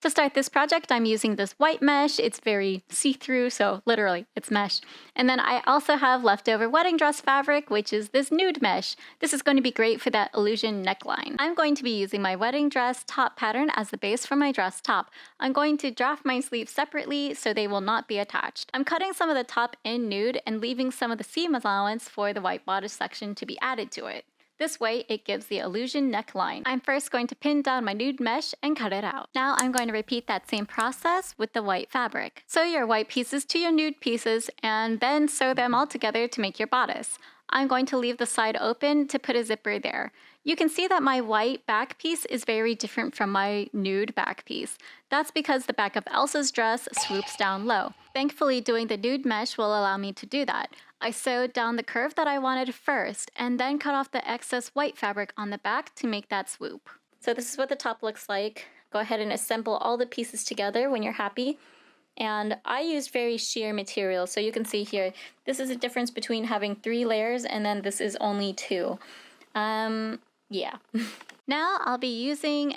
To start this project, I'm using this white mesh. It's very see-through, so literally, it's mesh. And then I also have leftover wedding dress fabric, which is this nude mesh. This is going to be great for that illusion neckline. I'm going to be using my wedding dress top pattern as the base for my dress top. I'm going to draft my sleeves separately so they will not be attached. I'm cutting some of the top in nude and leaving some of the seam allowance for the white bodice section to be added to it. This way, it gives the illusion neckline. I'm first going to pin down my nude mesh and cut it out. Now I'm going to repeat that same process with the white fabric. Sew your white pieces to your nude pieces and then sew them all together to make your bodice. I'm going to leave the side open to put a zipper there. You can see that my white back piece is very different from my nude back piece. That's because the back of Elsa's dress swoops down low. Thankfully, doing the nude mesh will allow me to do that. I sewed down the curve that I wanted first and then cut off the excess white fabric on the back to make that swoop. So this is what the top looks like. Go ahead and assemble all the pieces together when you're happy. And I used very sheer material, so you can see here, this is a difference between having 3 layers and then this is only 2. Yeah. Now I'll be using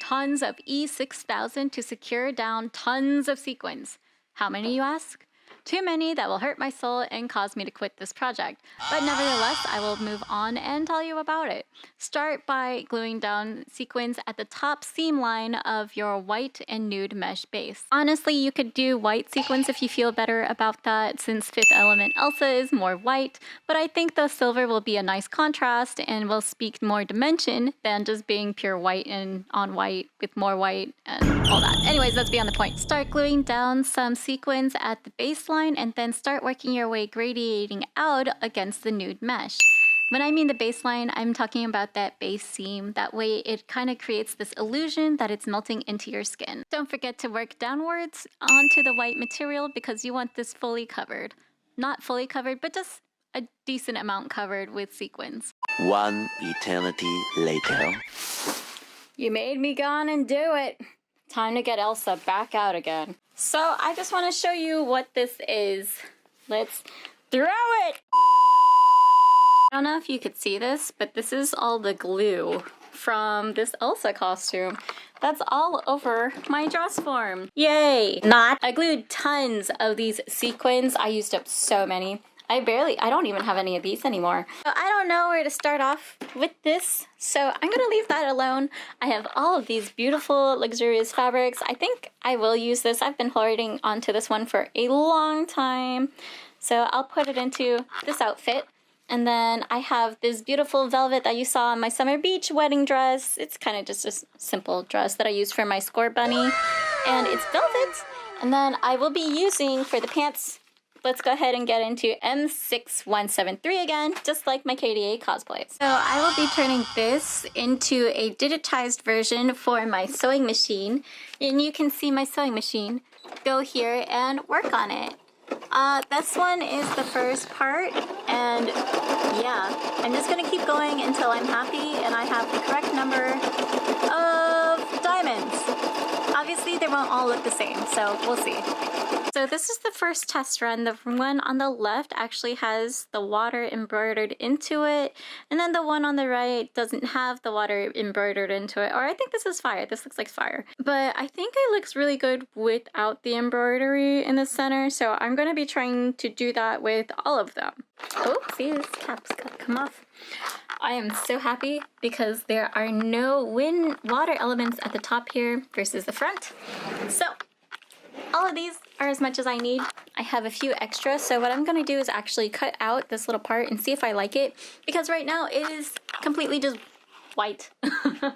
tons of E6000 to secure down tons of sequins. How many, you ask? Too many that will hurt my soul and cause me to quit this project. But nevertheless, I will move on and tell you about it. Start by gluing down sequins at the top seam line of your white and nude mesh base. Honestly, you could do white sequins if you feel better about that, since 5th element Elsa is more white, but I think the silver will be a nice contrast and will speak more dimension than just being pure white and on white with more white and all that. Anyways, that's beyond the point. Start gluing down some sequins at the baseline and then start working your way gradiating out against the nude mesh. When I mean the baseline, I'm talking about that base seam. That way it kind of creates this illusion that it's melting into your skin. Don't forget to work downwards onto the white material because you want this fully covered. Not fully covered, but just a decent amount covered with sequins. One eternity later. You made me go on and do it. Time to get Elsa back out again. So I just want to show you what this is. Let's throw it! I don't know if you could see this, but this is all the glue from this Elsa costume. That's all over my dress form. Yay! Not. I glued tons of these sequins. I used up so many. I don't even have any of these anymore. So I don't know where to start off with this, so I'm gonna leave that alone. I have all of these beautiful, luxurious fabrics. I think I will use this. I've been holding onto this one for a long time. So I'll put it into this outfit. And then I have this beautiful velvet that you saw on my summer beach wedding dress. It's kind of just a simple dress that I use for my score bunny. And it's velvet. And then I will be using, for the pants, let's go ahead and get into M6173 again, just like my KDA cosplay. So I will be turning this into a digitized version for my sewing machine. And you can see my sewing machine. Go here and work on it. This one is the first part, and yeah, I'm just gonna keep going until I'm happy and I have the correct number of diamonds. Obviously, they won't all look the same, so we'll see. So this is the first test run. The one on the left actually has the water embroidered into it, and then the one on the right doesn't have the water embroidered into it. Or I think this is fire. This looks like fire. But I think it looks really good without the embroidery in the center, so I'm going to be trying to do that with all of them. Oh, see, this cap's got to come off. I am so happy because there are no water elements at the top here versus the front. So all of these are as much as I need. I have a few extra, so what I'm going to do is actually cut out this little part and see if I like it, because right now it is completely just white. I'm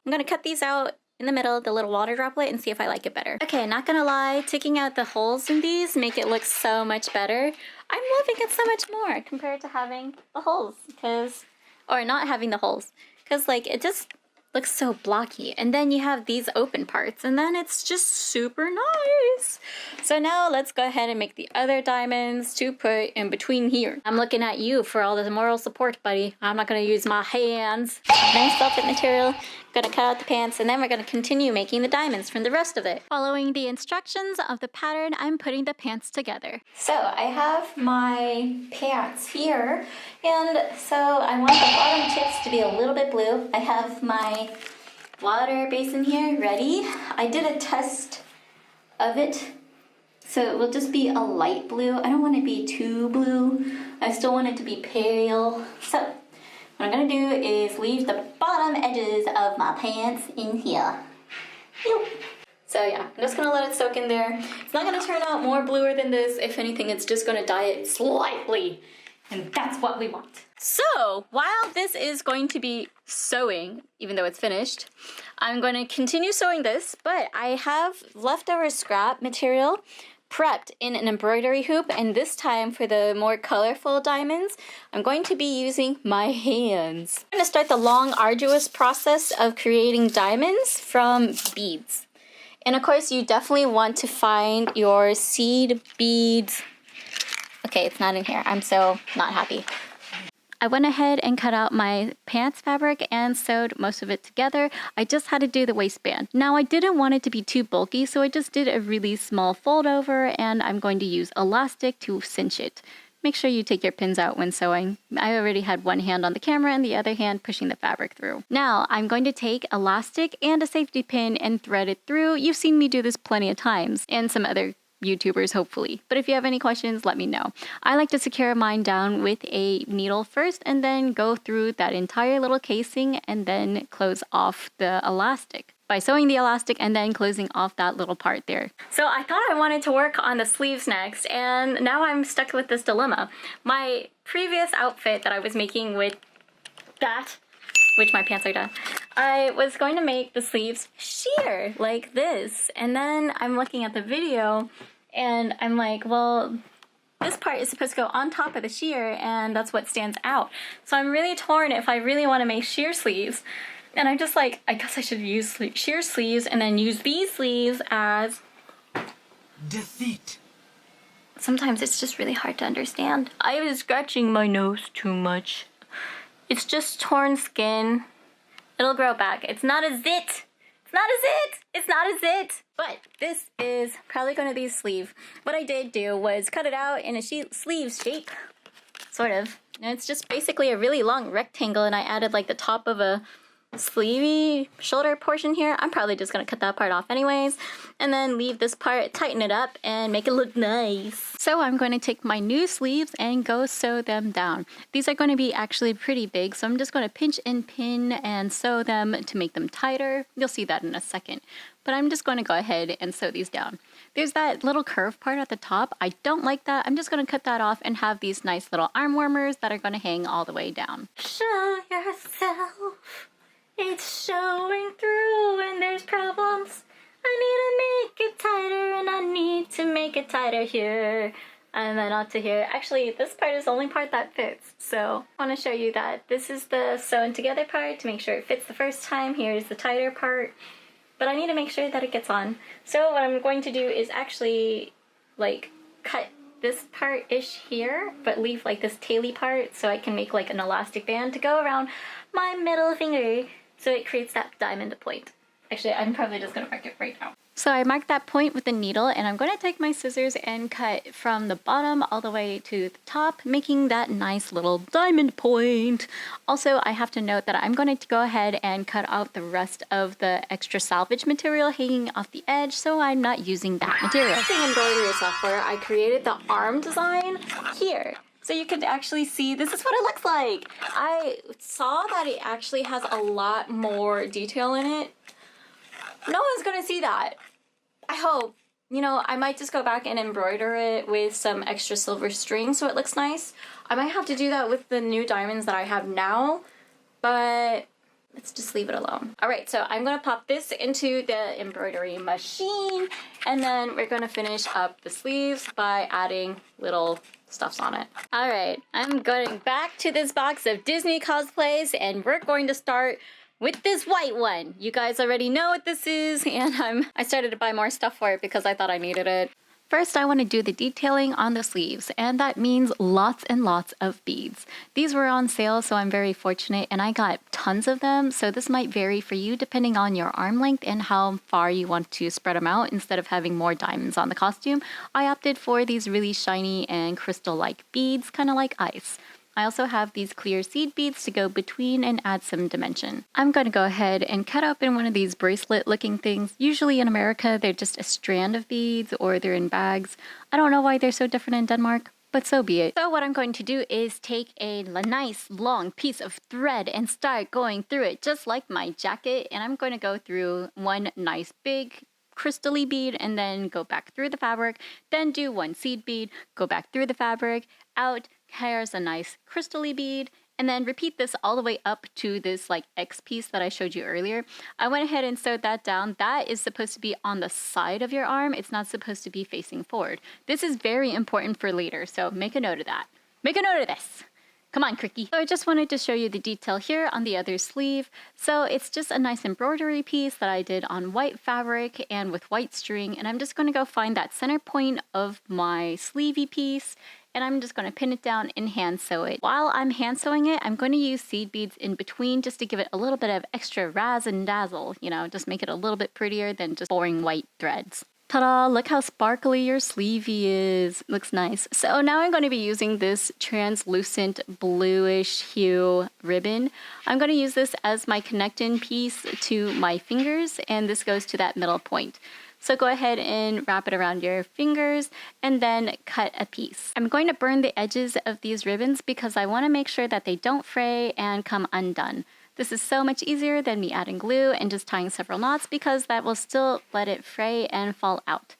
going to cut these out in the middle, the little water droplet, and see if I like it better. Okay, not gonna lie, taking out the holes in these make it look so much better. I'm loving it so much more compared to having the holes, or not having the holes, because like it just looks so blocky. And then you have these open parts, and then it's just super nice. So now let's go ahead and make the other diamonds to put in between here. I'm looking at you for all the moral support, buddy. I'm not gonna use my hands. Nice velvet material. Gonna cut out the pants, and then we're gonna continue making the diamonds from the rest of it. Following the instructions of the pattern, I'm putting the pants together. So I have my pants here, and so I want the bottom tips to be a little bit blue. I have my water basin here ready. I did a test of it, so it will just be a light blue. I don't want it to be too blue. I still want it to be pale. So what I'm gonna do is leave the bottom edges of my pants in here. Yep. So yeah, I'm just gonna let it soak in there. It's not gonna turn out more bluer than this. If anything, it's just gonna dye it slightly. And that's what we want. So while this is going to be sewing, even though it's finished, I'm going to continue sewing this, but I have leftover scrap material prepped in an embroidery hoop, and this time for the more colorful diamonds, I'm going to be using my hands. I'm going to start the long, arduous process of creating diamonds from beads. And of course, you definitely want to find your seed beads. Okay, it's not in here. I'm so not happy. I went ahead and cut out my pants fabric and sewed most of it together. I just had to do the waistband. Now I didn't want it to be too bulky, so I just did a really small fold over, and I'm going to use elastic to cinch it. Make sure you take your pins out when sewing. I already had one hand on the camera and the other hand pushing the fabric through. Now I'm going to take elastic and a safety pin and thread it through. You've seen me do this plenty of times, and some other YouTubers hopefully. But if you have any questions, let me know. I like to secure mine down with a needle first and then go through that entire little casing and then close off the elastic by sewing the elastic and then closing off that little part there. So I thought I wanted to work on the sleeves next, and now I'm stuck with this dilemma. My previous outfit that I was making with that, which my pants are done, I was going to make the sleeves sheer like this, and then I'm looking at the video and I'm like, well, this part is supposed to go on top of the sheer, and that's what stands out. So I'm really torn if I really want to make sheer sleeves. And I'm just like, I guess I should use sheer sleeves and then use these sleeves as defeat. Sometimes it's just really hard to understand. I was scratching my nose too much. It's just torn skin. It'll grow back. It's not a zit. It's not a zit. It's not a zit. But this is probably going to be a sleeve. What I did do was cut it out in a sleeve shape, sort of. And it's just basically a really long rectangle, and I added like the top of a sleevey shoulder portion here. I'm probably just gonna cut that part off anyways, and then leave this part, tighten it up, and make it look nice. So I'm going to take my new sleeves and go sew them down. These are going to be actually pretty big, so I'm just going to pinch and pin and sew them to make them tighter. You'll see that in a second. But I'm just going to go ahead and sew these down. There's that little curve part at the top. I don't like that. I'm just going to cut that off and have these nice little arm warmers that are going to hang all the way down. Show yourself. It's showing through when there's problems. I need to make it tighter, and I need to make it tighter here and then up to here. Actually, this part is the only part that fits, so I want to show you that this is the sewn together part to make sure it fits the first time. Here's the tighter part, but I need to make sure that it gets on. So what I'm going to do is actually like cut this part-ish here, but leave like this taily part so I can make like an elastic band to go around my middle finger, so it creates that diamond point. Actually, I'm probably just gonna mark it right now. So I marked that point with a needle, and I'm gonna take my scissors and cut from the bottom all the way to the top, making that nice little diamond point. Also, I have to note that I'm going to go ahead and cut out the rest of the extra salvage material hanging off the edge, so I'm not using that material. Using embroidery software, I created the arm design here. So you can actually see, this is what it looks like. I saw that it actually has a lot more detail in it. No one's gonna see that. I hope. You know, I might just go back and embroider it with some extra silver string so it looks nice. I might have to do that with the new diamonds that I have now, but let's just leave it alone. All right, so I'm gonna pop this into the embroidery machine, and then we're gonna finish up the sleeves by adding little stuffs on it. All right, I'm going back to this box of Disney cosplays, and we're going to start with this white one. You guys already know what this is, and I started to buy more stuff for it because I thought I needed it. First, I want to do the detailing on the sleeves, and that means lots and lots of beads. These were on sale, so I'm very fortunate, and I got tons of them, so this might vary for you depending on your arm length and how far you want to spread them out instead of having more diamonds on the costume. I opted for these really shiny and crystal-like beads, kind of like ice. I also have these clear seed beads to go between and add some dimension. I'm going to go ahead and cut open one of these bracelet looking things. Usually in America they're just a strand of beads or they're in bags. I don't know why they're so different in Denmark, but so be it. So what I'm going to do is take a nice long piece of thread and start going through it just like my jacket, and I'm going to go through one nice big crystally bead and then go back through the fabric, then do one seed bead, go back through the fabric, out, here's a nice crystally bead, and then repeat this all the way up to this like X piece that I showed you earlier. I went ahead and sewed that down. That is supposed to be on the side of your arm. It's not supposed to be facing forward. This is very important for later, so make a note of that. Make a note of this. Come on, Cricky. So I just wanted to show you the detail here on the other sleeve. So it's just a nice embroidery piece that I did on white fabric and with white string. And I'm just going to go find that center point of my sleevey piece. And I'm just going to pin it down and hand sew it. While I'm hand sewing it, I'm going to use seed beads in between just to give it a little bit of extra razz and dazzle. You know, just make it a little bit prettier than just boring white threads. Ta-da! Look how sparkly your sleevey is. Looks nice. So now I'm going to be using this translucent bluish hue ribbon. I'm going to use this as my connecting piece to my fingers, and this goes to that middle point. So go ahead and wrap it around your fingers and then cut a piece. I'm going to burn the edges of these ribbons because I want to make sure that they don't fray and come undone. This is so much easier than me adding glue and just tying several knots because that will still let it fray and fall out.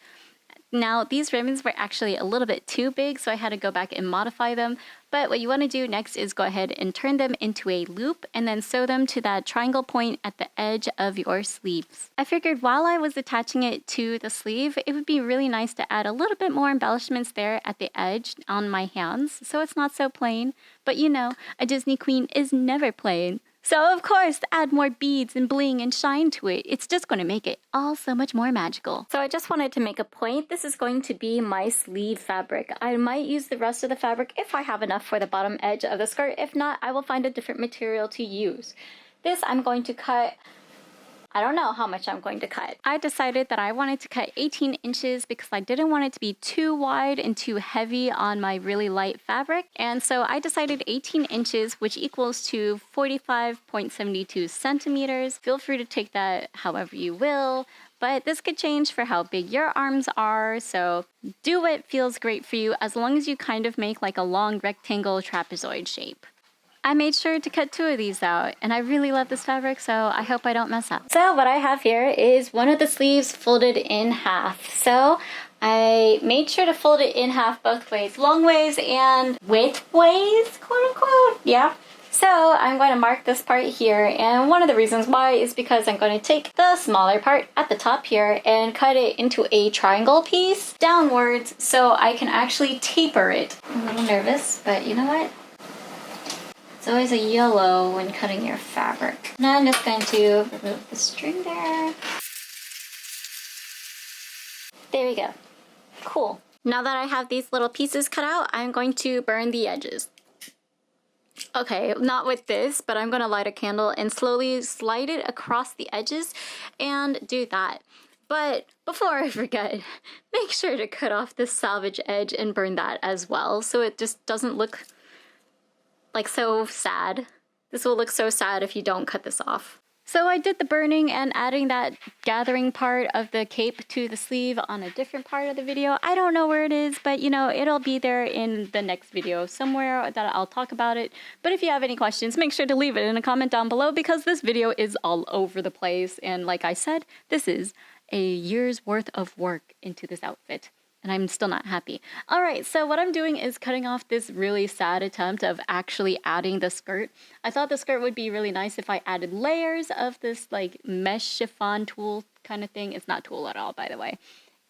Now, these ribbons were actually a little bit too big, so I had to go back and modify them. But what you want to do next is go ahead and turn them into a loop and then sew them to that triangle point at the edge of your sleeves. I figured while I was attaching it to the sleeve, it would be really nice to add a little bit more embellishments there at the edge on my hands, so it's not so plain. But you know, a Disney queen is never plain. So of course, add more beads and bling and shine to it. It's just going to make it all so much more magical. So I just wanted to make a point. This is going to be my sleeve fabric. I might use the rest of the fabric if I have enough for the bottom edge of the skirt. If not, I will find a different material to use. This I'm going to cut. I don't know how much I'm going to cut. I decided that I wanted to cut 18 inches because I didn't want it to be too wide and too heavy on my really light fabric. And so I decided 18 inches, which equals to 45.72 centimeters. Feel free to take that however you will, but this could change for how big your arms are. So do what feels great for you as long as you kind of make like a long rectangle trapezoid shape. I made sure to cut 2 of these out, and I really love this fabric, so I hope I don't mess up. So what I have here is one of the sleeves folded in half. So I made sure to fold it in half both ways, long ways and width ways, quote unquote. Yeah. So I'm going to mark this part here, and one of the reasons why is because I'm going to take the smaller part at the top here and cut it into a triangle piece downwards so I can actually taper it. I'm a little nervous, but you know what? It's always a yellow when cutting your fabric. Now I'm just going to remove the string there. There we go. Cool. Now that I have these little pieces cut out, I'm going to burn the edges. Okay, not with this, but I'm going to light a candle and slowly slide it across the edges and do that. But before I forget, make sure to cut off this salvage edge and burn that as well so it just doesn't look like so sad. This will look so sad if you don't cut this off. So I did the burning and adding that gathering part of the cape to the sleeve on a different part of the video. I don't know where it is, but you know, it'll be there in the next video somewhere that I'll talk about it. But if you have any questions, make sure to leave it in a comment down below because this video is all over the place. And like I said, this is a year's worth of work into this outfit. And I'm still not happy. Alright, so what I'm doing is cutting off this really sad attempt of actually adding the skirt. I thought the skirt would be really nice if I added layers of this like mesh chiffon tulle kind of thing. It's not tulle at all, by the way.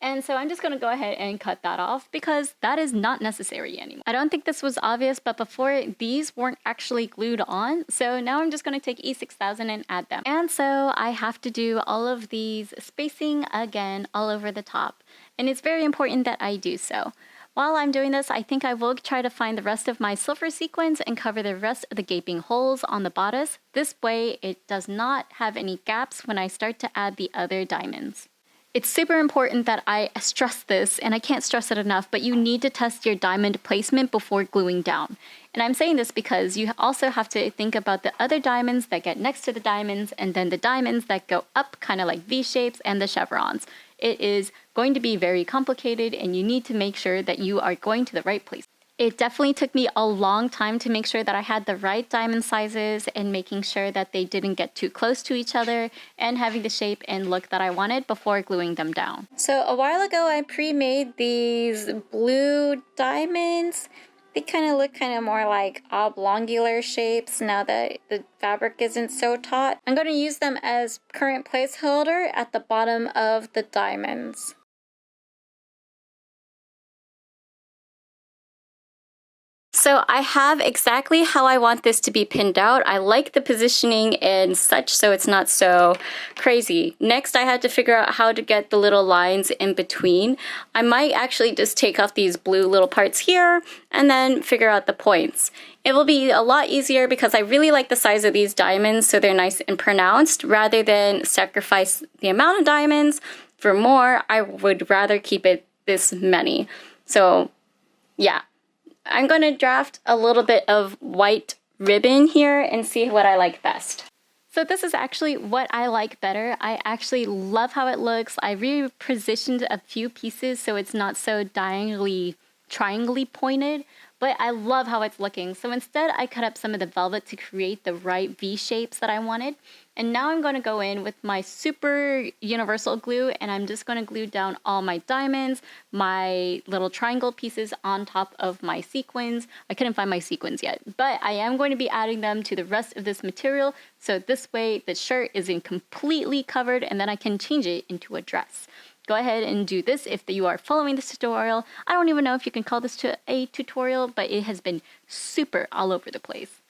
And so I'm just going to go ahead and cut that off because that is not necessary anymore. I don't think this was obvious, but before these weren't actually glued on. So now I'm just going to take E6000 and add them. And so I have to do all of these spacing again all over the top. And it's very important that I do so. While I'm doing this, I think I will try to find the rest of my silver sequins and cover the rest of the gaping holes on the bodice. This way it does not have any gaps when I start to add the other diamonds. It's super important that I stress this, and I can't stress it enough, but you need to test your diamond placement before gluing down. And I'm saying this because you also have to think about the other diamonds that get next to the diamonds, and then the diamonds that go up, kind of like V-shapes, and the chevrons. It is going to be very complicated, and you need to make sure that you are going to the right place. It definitely took me a long time to make sure that I had the right diamond sizes and making sure that they didn't get too close to each other and having the shape and look that I wanted before gluing them down. So a while ago I pre-made these blue diamonds. They kind of look more like oblongular shapes now that the fabric isn't so taut. I'm going to use them as current placeholder at the bottom of the diamonds. So I have exactly how I want this to be pinned out. I like the positioning and such, so it's not so crazy. Next, I had to figure out how to get the little lines in between. I might actually just take off these blue little parts here and then figure out the points. It will be a lot easier because I really like the size of these diamonds, so they're nice and pronounced. Rather than sacrifice the amount of diamonds for more, I would rather keep it this many. So yeah. I'm going to draft a little bit of white ribbon here and see what I like best. So this is actually what I like better. I actually love how it looks. I repositioned a few pieces so it's not so diagonally, triangly pointed, but I love how it's looking. So instead I cut up some of the velvet to create the right V shapes that I wanted. And now I'm going to go in with my super universal glue and I'm just going to glue down all my diamonds, my little triangle pieces on top of my sequins. I couldn't find my sequins yet, but I am going to be adding them to the rest of this material. So this way the shirt isn't completely covered and then I can change it into a dress. Go ahead and do this if you are following this tutorial. I don't even know if you can call this a tutorial, but it has been super all over the place.